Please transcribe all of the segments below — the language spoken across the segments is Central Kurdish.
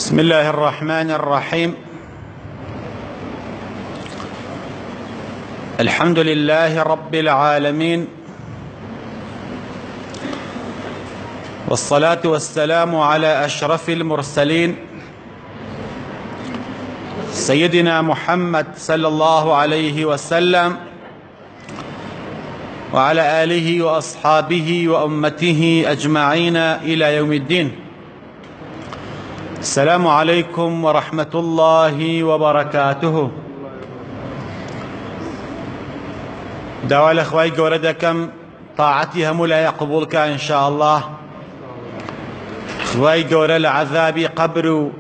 بسم الله الرحمن الرحيم. الحمد لله رب العالمين، والصلاة والسلام على أشرف المرسلين سيدنا محمد صلى الله عليه وسلم وعلى آله وأصحابه وأمته أجمعين إلى يوم الدين. السلام عليكم ورحمة الله وبركاته. داوال أخوائي قوردكم طاعتي همولا يقبولك إن شاء الله. أخوائي قورد العذاب قبر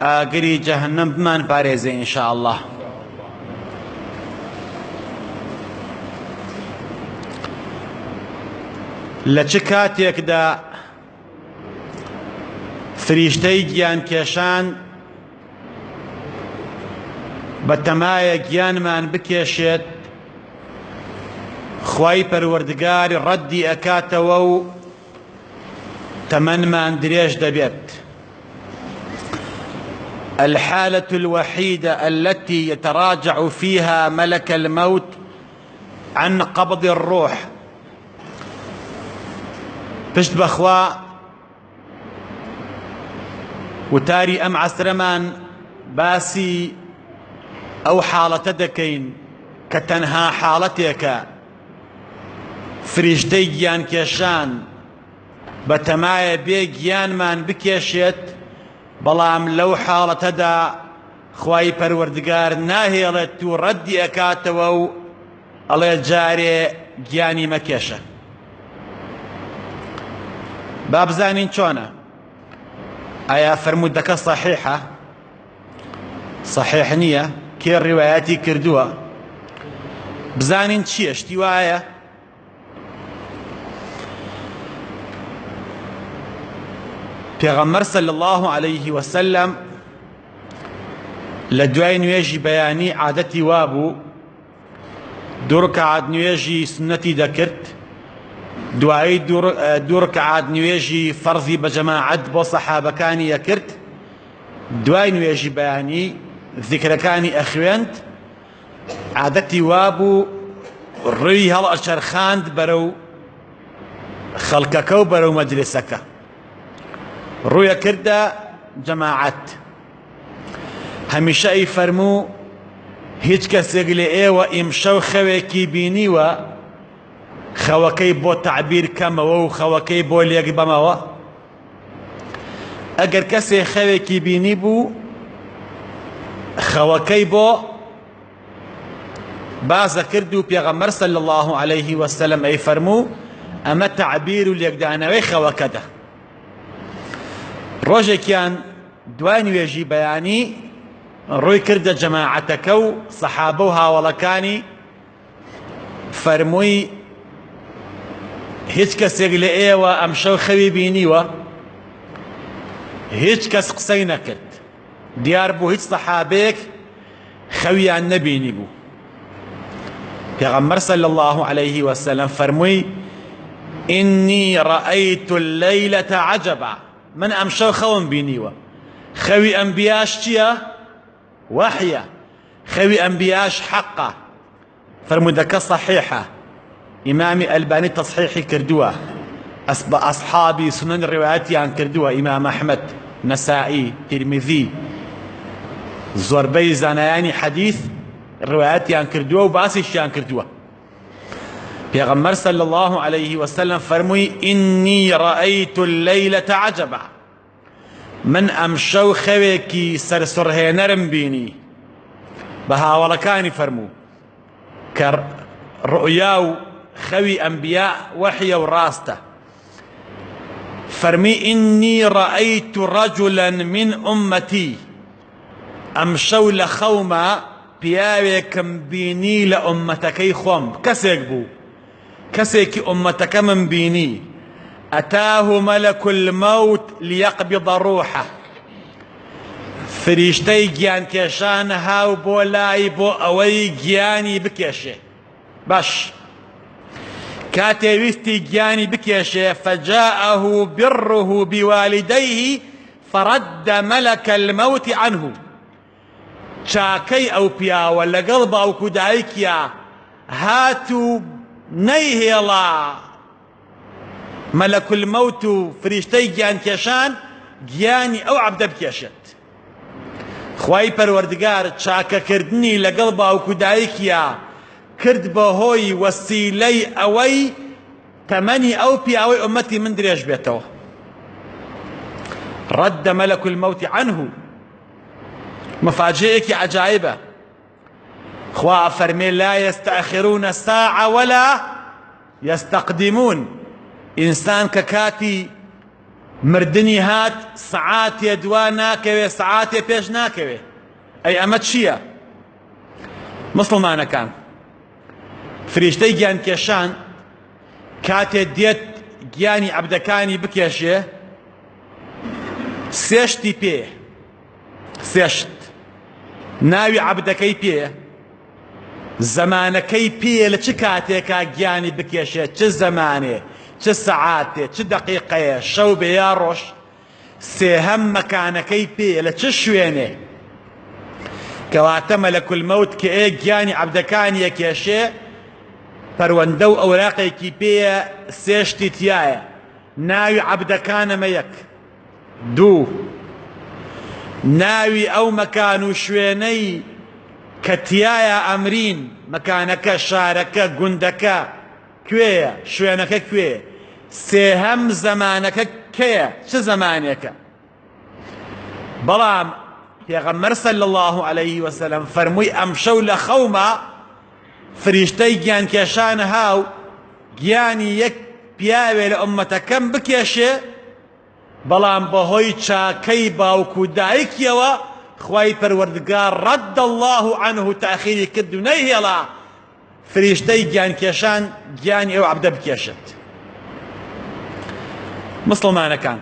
آقري جهنم بمان باريزي إن شاء الله. لچكاتيك دا فریشتەی گیانکێشان بە تەمایە گیانمان بکێشێت، خوای پەروەردگار ڕەدی ئەکاتەوە و تەمەنمان درێژ دەبێت. الحالة الوحيدة التي يتراجع فيها ملك الموت عن قبض الروح. پشت بەخوا وتاری ئەم عەسرەمان باسی ئەو حاڵەتە دەکەین کە تەنها حاڵەتێکە فریشتەی گیانکێشان بە تەمایە بێ گیانمان بکێشێت، بەڵام لەو حاڵەتەدا خوای پەروەردگار ناهێڵێت و ڕەدی ئەکاتەوە و ئەڵێ جارێ گیانی مەکێشە. با بزانین چۆنە. ئایا فەرموودەکە صحیحە؟ صحیح نییە؟ کێ ڕیوایەتی کردووە؟ بزانین چییە؟ شتی وایە؟ پێغەمبەر صلی الله عليه وسلم لە دوای نوێژی بەیانی عادەتی وابوو دوو ڕکعات نوێژی سنەتی دەکرد، دوایی دوو ڕکعات نوێژی فەرزی بە جەماعەت بۆ سەحابەکانی ئەکرد، دوای نوێژی بەیانی ذیکرەکانی ئەخوێند، عادەتی وابوو ڕووی هەڵ ئەچەرخاند بەرەو خەڵکەکە و بەرەو مەجلیسەکە، ڕوویە کردە جەماعەت. هەمیشە ئەی فەرموو هیچ کەسێک لە ئێوە ئیمشەو خەوێکی بینیوە خەوەکەی بۆ تعبیر کەمەوە و خەوەکەی بۆ لێک بەمەوە. ئەگەر کەسێ خەوێکی بینی بوو خەوەکەی بۆ بازە کرد و پێغەمبەر صلی الله عليه وسلم ئەی فەرموو ئەمە تعبیر و لێکدانەوەی خەوەکەدە. ڕۆژێکیان دوای نوێژی بەیانی ڕووی کردە جەماعەتەکە و سەحابە و هاوڵەکانی فەرمووی هیچ کەسێک لە ئێوە ئەم شەو خەوی بینیوە؟ هیچ کەس قسەی نەکرد، دیار بوو هیچ سەحابەیەک خەویان نەبینی بوو. پێغەمبەر صلی الله عليه وسلم فەرمووی ئینی ڕەئەیت اللەیلەتە عەجەبا، من ئەم شەو خەوم بینیوە. خەوی ئەنبیاش چییە؟ وەحیە. خەوی ئەنبیاش حەقە. فەرموودەکە صەحیحە. ئیمامی ئەلبانی تەصحیحی کردووە، بە ئەصحابی سنن ڕیوایەتیان کردووە، ئیمام ئەحمەد، نەسائی، تیرمیزی، زۆربەی زانایانی حەدیث ڕیوایەتیان کردووە و باسیشیان کردووە. پێغەمبەر صلی الله عليه وسلم فەرمووی ئینی ڕەئەیت اللەیلەتە عەجەبا، من ئەم شەو خەوێکی سەرسوڕهێنەرم بینی. بە هاوڵەکانی فەرموو کە ڕؤیا و خەوی ئەنبیا وەحیە و ڕاستە. فەرمی ئینی ڕەئەیت ڕەجولا من ئومەتی، ئەم شەو لە خەومە پیاوێکم بینی لە ئومەتەکەی خۆم، کەسێک بوو، کەسێکی ئومەتەکە من بینی. ئەتاه مەلەک المەوت لیەقبض ڕوحە، فریشتەی گیانکێشان هاو بۆ لای بۆ ئەوەی گیانی بکێشێ. باش کاتێ ویستی گیانی بکێشێ فەجاءه بره بوالديه فرد ملك الموت عنه چاکەی ئەو پیاوە لەگەڵ باوکو دایکیا هاتوو نەیهێڵا مەلەک المەوت و فریشتەی گیانکێشان گیانی ئەو عەبدە بکێشێت. خوای پەروەردگار چاکەکردنی لەگەڵ باوکو دایکیا کرد بەهۆی وەسیلەی ئەوەی تەمەنی ئەو پیاوەی ئومەتی من درێژ بێتەوە. رد ملك الموت عنه مفاجئك عجائبة. خوا فرمي لا يستأخرون ساعة ولا يستقدمون. إنسان ككاتي مردني هات ساعات يدوا ناكوي ساعات يبيش ناكوي أي أمد شيا مسلمان كان فريشتي جيان كيشان كاتي ديت جياني عبدكاني بكيشيه سێشتی پێ سێشت ناوی عەبدەکەی پێ زەمانەکەی پێ لە چ کاتێکا گیانی بکێشێت چ زەمانێ چ سەعاتێ چ دەقیقەیە شەو بێ یا ڕۆژ سێهەم مەکانەکەی پێ لە چ شوێنێ کەواتە مەلەک المەوت کە ئێ گیانی عەبدەکانی یەکێشێ پەروەندە و ئەوراقێکی پێیە سێشتی تایە ناوی عەبدەکانەمە یەک دوو ناوی ئەو مەکان و شوێنەی کە تایە ئەمرین مەکانەکە شارەکە گوندەکە کوێیە شوێنەکە کوێ سێهەم زەمانەکە کەیە چ زەمانێکە. بەڵام پێغەمبەر صلی الله علیه وسلم فەرمووی ئەمشەو لە خەوما فریشتەی گیانکێشان هاو گیانی یەک پیاوێ لە ئومەتەکەم بکێشێ بەڵام بەهۆی چاکەی باوکو دایکیەوە خوای پەروەردگار رد الله عنه تاخیری کرد و نەیهێڵا فریشتەی گیانکێشان گیانی ئەو عەبدە بکێشێت. مسلمانەکان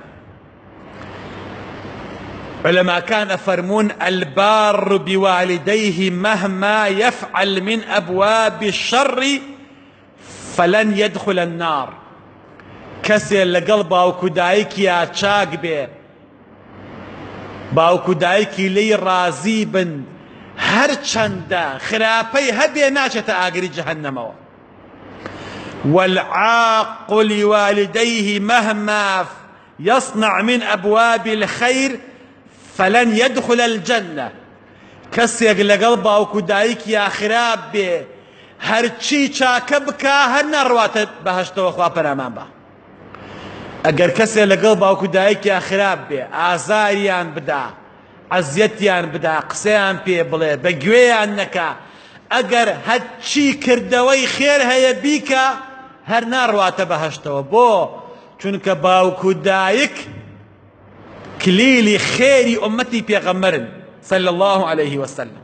علەماکان ئەفەرموون البار بوالديه مهما يفعل من أبواب الشر فلن يدخل النار. کەسێ لەگەڵ باوکو دایکیا چاک بێ باوکو دایکی لێی ڕازی بن هەرچەندە خراپەی هەبێ ناچێتە ئاگری جەهەنەمەوە. والعاق لوالديه مهما يصنع من أبواب الخير فلن يدخل الجنة. کەسێک لەگەڵ باوکو دایکیا خراپ بێ هەرچی چاکە بکە هەر نەڕواتە بەهەشتەوە خوا پەنامان بە. ئەگەر کەسێ لەگەڵ باوکو دایکیا خراپ بێ ئازاریان بدا عەزیەتیان بدا قسەیان پێ بڵێ بە گوێیان نەکا ئەگەر هەرچی کردەوەی خێر هەیە بیکە هەر ناڕواتە بەهەشتەوە. بۆ چونکە باوکو دایک کلیلی خێری ئومەتی پێغەمبەرن صلی الله عليه وسلم.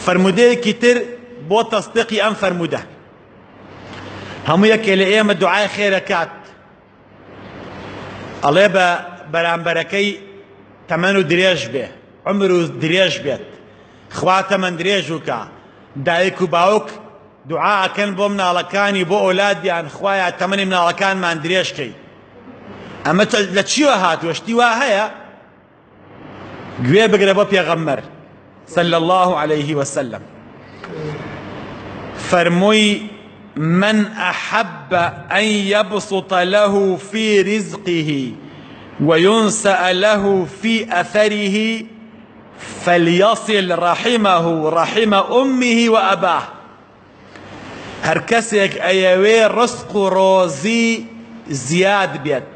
فرمودەیەکی تر بۆ تەصدیقی ئەم فرمودە هەموو یەکێ لە ئێمە دوعای خێرەکات ئەڵێ بە بەرامبەرەکەی تەمەن و درێژ بێ عمر و درێژ بێت خوا تەمەن درێژ وکە دایک و باوک دوعاکەن بۆ مناڵەکانی بۆ ئەولادیان خوایە تەمەنی مناڵەکانمان درێژکەی. ئەمە لە چیوە هاتووە شتی وا هەیە گوێ بگرە بۆ پێغەمبەر صلی الله عليه وسلم فەرمووی من أحب أن يبسط له في رزقه وينسأ له في أثره فليصل رحمه رحم أمه وأباه. هر کەسێک ئەیەوێ ڕزق و ڕۆزی زیاد بێت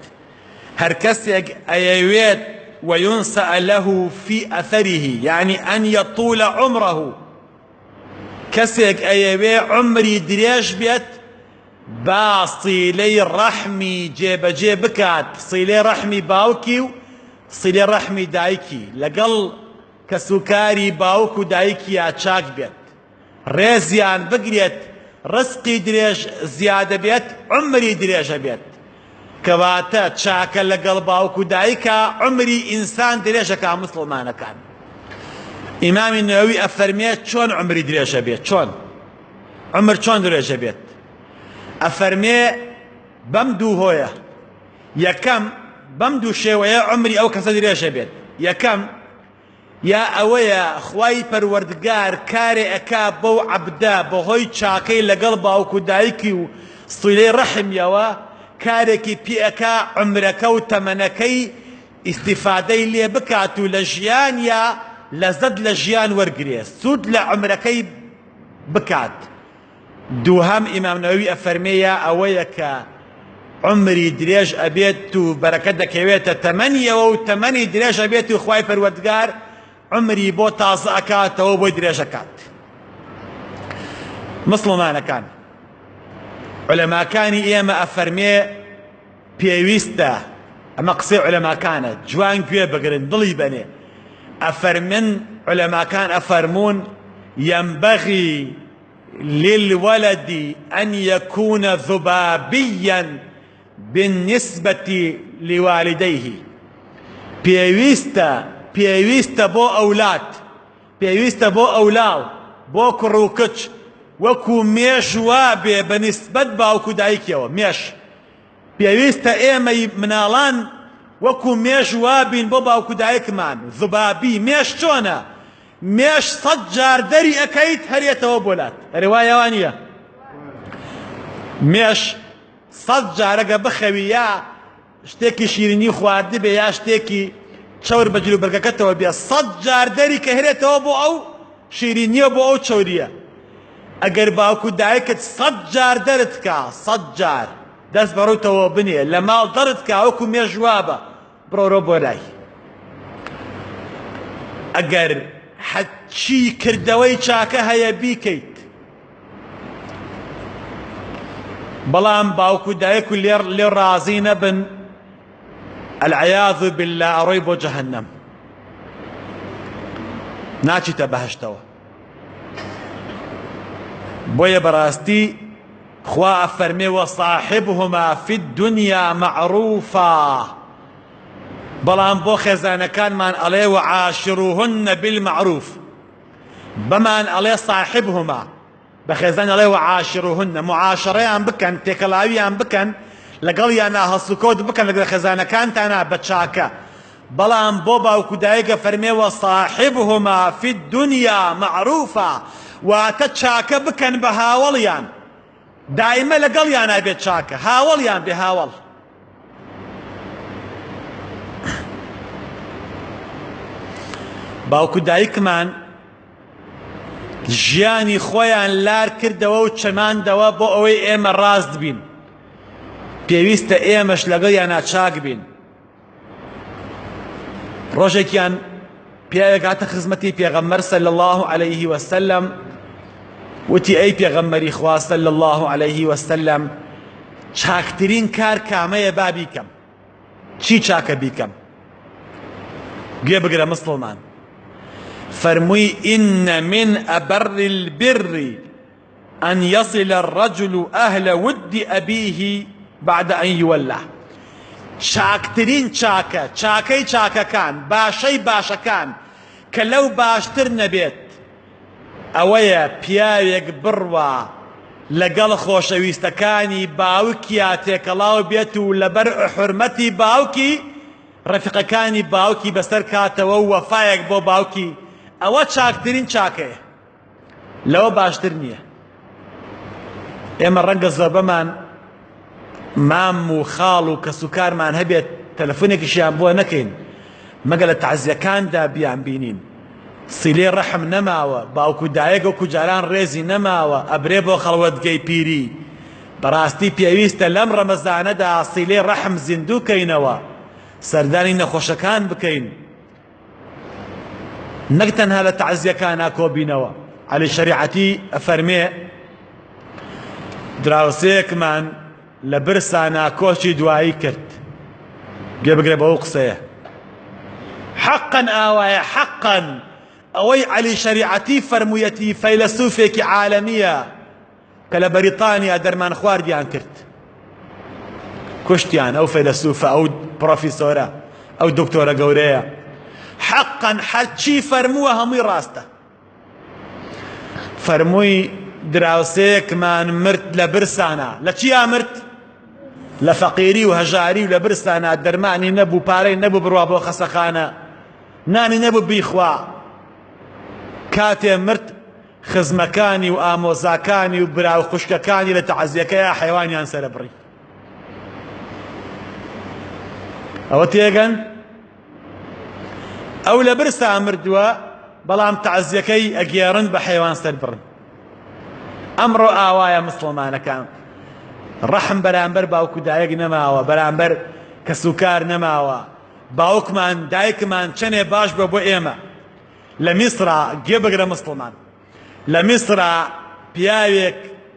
هر کەسێک ئەیەوێت وينسأ له في أثره يعني أن يطول عمره کەسێک ئەیەوێ عمری درێژ بێت با سیلەی ڕەحمی جێبەجێ بکات سیلەی ڕەحمی باوکی و سیلەی ڕەحمی دایکی لەگەڵ کەسوکاری باوک و دایکیە چاک بێت ڕێزیان بگرێت ڕزقی درێژ زیادە بێت عمری درێژە بێت کەواتە چاکە لەگەڵ باوک و دایکە عمری ئینسان درێژەکە مسلمانەکان. ئیمامی نەوەوی ئەفەرمێت چۆن عمری درێژە بێت چۆن عمر چۆن درێژە بێت ئەفەرمێ بەم دوو هۆیە. یەکەم بمدو شێوەیە عمری ئەو کەسە درێژە بێت. یەکەم یا ئەوەیە خوای پەروەردگار کارێ ئەکا بەو عەبدە بەهۆی چاکەی لەگەڵ باوکو دایکی و سیلەی ڕەحمیەوە کارێکی پێ ئەکا عمرەکە و تەمەنەکەی ئیستیفادەی لێ بکات و لە ژیان یا لەزەت لە ژیان وەرگرێ سوود لە عمرەکەی بکات. دووهەم ئیمام نەوەوی ئەفەرمێیە ئەوەیە کە عمری درێژ ئەبێت و بەرەکەت دەکەوێتە تەمەنیەوە و تەمەنی درێژ ئەبێت و خوای پەروەردگار عمری بۆ تازە ئەکاتەوە بۆی درێژەکات. مسلمانەکان عولەماکانی ئێمە ئەفەرمێ پێویستە ئەمە قسەی عولەماکانە جوان گوێ بگرن دڵی بەنێ ئەفەرمن عولەماکان ئەفەرمون ينبغي للولد أن يكون ذبابيا بالنسبة لوالديه. پێویستە بۆ ئەولاد پێویستە بۆ ئەولاڵ بۆ کوڕ و کچ وەکو مێش وا بێ بەنسبەت باوکو دایکیەوە. مێش پێویستە ئێمە مناڵان وەکو مێش وا بین بۆ باوکو دایکمان. ذبابی مێش چۆنە؟ مێش 100 جار دەری ئەکەیت هەرێتەوە بۆلات. هەرێوایەوە نییە؟ مێش 100 جارەگە بخەوی یا شتێکی شیرینی خواردی بێ یا شتێکی چەور بە جلوبەرگەکەتەوە بێ 100 جار دەری کە هەرێتەوە بۆ ئەو شیرینیە بۆ ئەو چەوریە. ئەگەر باوکو دایکت 100 جار دەرت کا 100 جار دەست بەڕووتەوە بنێ لە ماڵ دەرت کا وەکو مێژ وابە بڕۆ بۆ لای. ئەگەر حەچی کردەوەی چاکە هەیە بیکەیت بەڵام باوکو دایک و لێ ڕازی نەبن العیاذ بالله ئەڕۆی بۆ جەهەنەم ناچیتە بەهەشتەوە. بۆیە بەڕاستی خوا ئەفەرمێ وەصاحبهما في الدنيا معروفا بەڵام بۆ خێزانەکانمان ئەڵێ وعاشروهن بالمعروف بەمان ئەڵێ صاحبهما بە خێزان ئەڵێ وعاشروهن معاشەڕەیان بکەن تێکەڵاویان بکەن لەگەڵیانە هەسوکەوت بکەن لەگەڵ خێزانەکانتانە بە چاکە بەڵام بۆ باوکو دایکە فەرمێ وصاحبهما في الدنيا معروفا واتە چاکە بکەن بە هاوڵیان دائیمە لەگەڵیانە بێت چاکە هاوڵیان بێ هاوڵ. باوکو دایکمان ژیانی خۆیان لار کردەوە و چەماندەوە بۆ ئەوەی ئێمە ڕاست بین پێویستە ئێمەش لەگەڵیانە چاک بین. ڕۆژێکیان پیاوێک هاتە خزمەتی پێغەمبەر صلی الله عليه وسلم وتی ئەی پێغەمبەری خوا صلی الله عليه وسلم چاکترین کار کامەیە با بیکەم؟ چی چاکە بیکەم؟ گوێ بگرە مسلمان فرمووی إن من أبر البر أن يصل الرجل أهل ود أبيه بعد أن يولى. چاکترین چاکە چاکەی چاکەکان باشەی باشەکان کە لەو باشتر نەبێت ئەوەیە پیاوێک بڕوا لەگەڵ خۆشەویستەکانی باوکیا تێکەڵاو بێت و لەبەر حورمەتی باوکی ڕەفیقەکانی باوکی بەسەر کاتەوە و وەفایەک بۆ باوکی ئەوە چاکترین چاکەیە لەوە باشتر نییە. ئێمە ڕەنگە زۆربەمان مام و خاڵ و کەسوکارمان هەبێت تەلەفۆنێکیشیان بۆ نەکەین مەگە لە تەعزیەکاندا بیان بینین سیلەی ڕەحم نەماوە باوکو دایک و کوجاران ڕێزی نەماوە ئەبرێ بۆ خەڵوەتگەی پیری. بەڕاستی پێویستە لەم ڕەمەزانەدا سیلەی ڕەحم زیندووکەینەوە سەردانی نەخۆشەکان بکەین نەک تەنها لە تەعزیەکانە کۆبینەوە. عەلی شەریعەتی ئەفەرمێ دراوسەیەکمان لە برسانە کۆچی دوایی کرد گوێ بگرێ بەو قسەیە حەقەن ئاوایە حەقەن ئەوەی عەلی شەریعەتی فەرموویەتی فەیلسوفێکی عالەمیە کە لە بەریتانیا دەرمان خواردیان کرد کوشتیان ئەو فەیلسوفە ئەو پرۆفیسۆرە ئەو دکتۆرە گەورەیە حەقەن هەرچی فەرمووە هەمووی ڕاستە. فەرمووی دراوسەیەکمان مرد لە برسانە لە چیا مرد؟ لفقيري وهجاري ولبرستانا درماني نبو باري نبو بروابو خسخانا ناني نبو بيخوا كاتي مرت خزمكاني وآموزاكاني وبراو خشككاني لتعزيك يا حيواني عن سربري أو تيغن أو لبرستا مردوا بلام تعزيكي أجيرن بحيوان سربرن أمر آوايا مسلمان كان رحم برامبر باوكو دايق نماوا برامبر كسوكار نماوا باوكمان دايكمان چنه باش ببو إيما لمصر جيبقر مسلمان لمصر بياويك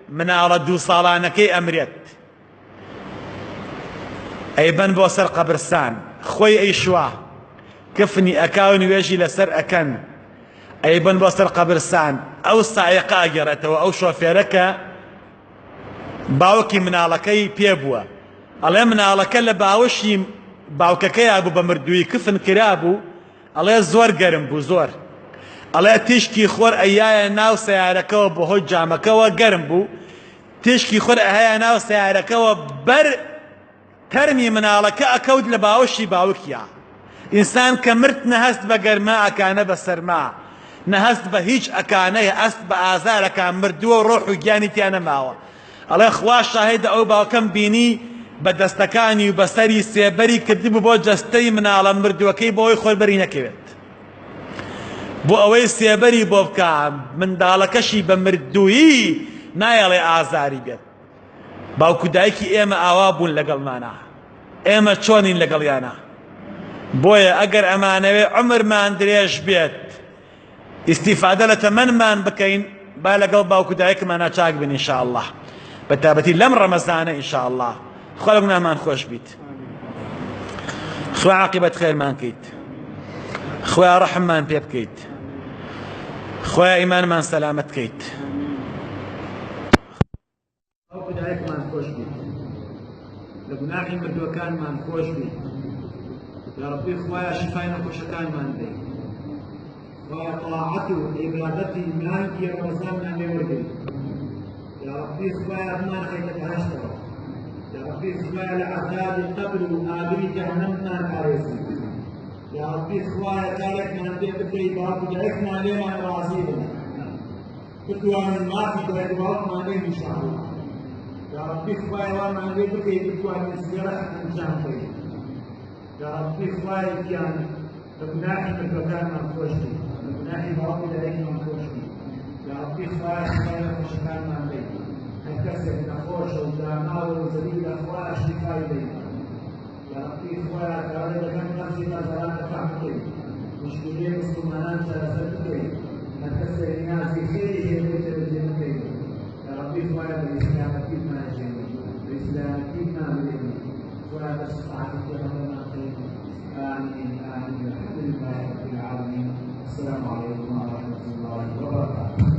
من أردو صالانكي أمريت أي بن بو سر قبرستان خوي أي شوا كفني أكاوني ويجي لسر أكن أي بن بو سر قبرستان أو سائقا جرته أو شوفيرك باوكي منالكي بيبوا الله منالك لباوشي باوككي أبو بمردوي كفن كرابو الله زور قرم بو زور الله تشكي خور أيايا ناو سياركوا بهو جامكوا قرم بو تشكي خور أيايا ناو سياركوا بر ترمي منالك أكود لباوشي باوكيا إنسان كمرت نهست بقرماء كان بسرماء نهست بهيج أكانيه أست بآزار كان مردو وروح وجاني تيانا ماوا الله إخوة شاهد أو باوكم بيني بدستكاني وبسري سيبري كدبو بو جستي منالا مردو كي بوي خور برينا كيبت بو أوي سيبري بو بكا من دالكشي بمردوي نايالي آزاري بيت باوكو دايكي إيما آوابون لقل مانا إيما چونين لقل يانا بويا أقر أمانوي عمر ما اندريش بيت استفادة لتمن مان بكين بالقل باوكو دايك مانا چاك بين إن شاء الله بتابتي لم رمزانة إن شاء الله خلقنا مان خوش بيت خوا عاقبة خير مان كيت خوا رحم مان بيب كيت خوا إيمان مان سلامت كيت باوكو دايك مان خوش بيت لقناحي مردوكان مان خوش بيت يا ربي خوايا شفاينا كوشكان مان دي وطاعته عبادتي مانكي رمضان ميوردي يا ربي خوايا مان خيتك هشتر يا ربي خوايا لعذاب القبر وآبري جهنم مان عارسي يا ربي خوايا كالك مان دي بدري باكو جايك مان لي مان رازيبنا بدوان ما في جايك باك مان دي إن شاء الله يا ربي خوايا ومان دي بدري بدوان سيرك انجام بي يا ربي خوايا كيان لقناحي مدوكان مان خوشي لقناحي باقي لأيك مان خوشي يا ربي خوايا شفايا خوشكان مان بي هكسك نخوش ودانا وزليل خوايا شفاي بي يا ربي خوايا كاري لكم نفسي نظران تفعمكي مشكلين مسلمانان سلسلتكي هكسك ناسي خيري هي بيت الجنكي يا ربي خوايا بالإسلام كيفنا الجنة بالإسلام كيفنا بالإسلام خوايا بشفاعتك يا ربنا خير آمين آمين الحمد لله رب العالمين السلام عليكم ورحمة الله وبركاته.